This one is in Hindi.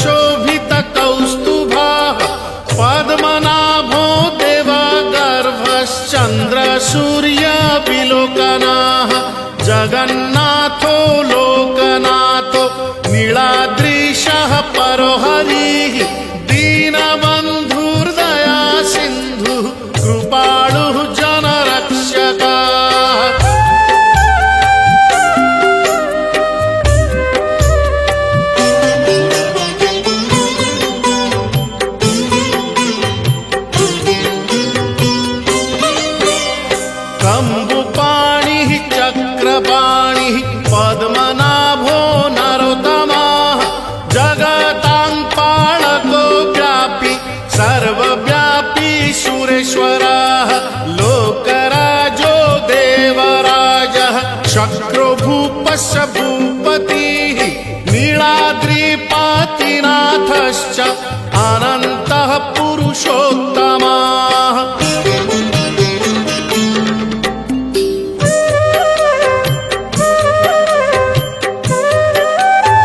शोभित कौस्तुभः पद्मनाभो देवगर्भश्चन्द्र सूर्यविलोकनः जगन्नाथो लोकनाथो नीलाद्रीशः परो हरिः दीनबन्धुर्दया सिन्धुः कृपालुः जनरक्षकः। कम्बुपाणिः चक्रपाणिः पद्मनाभो नरोत्तमः जगतां पालको व्यापी सर्वव्यापी सुरेश्वरः लोकराजो देवराजः शक्रो भूपस्य भूपतिः नीलाद्रिपतिनाथश्च अनन्तः पुरुषोत्तमः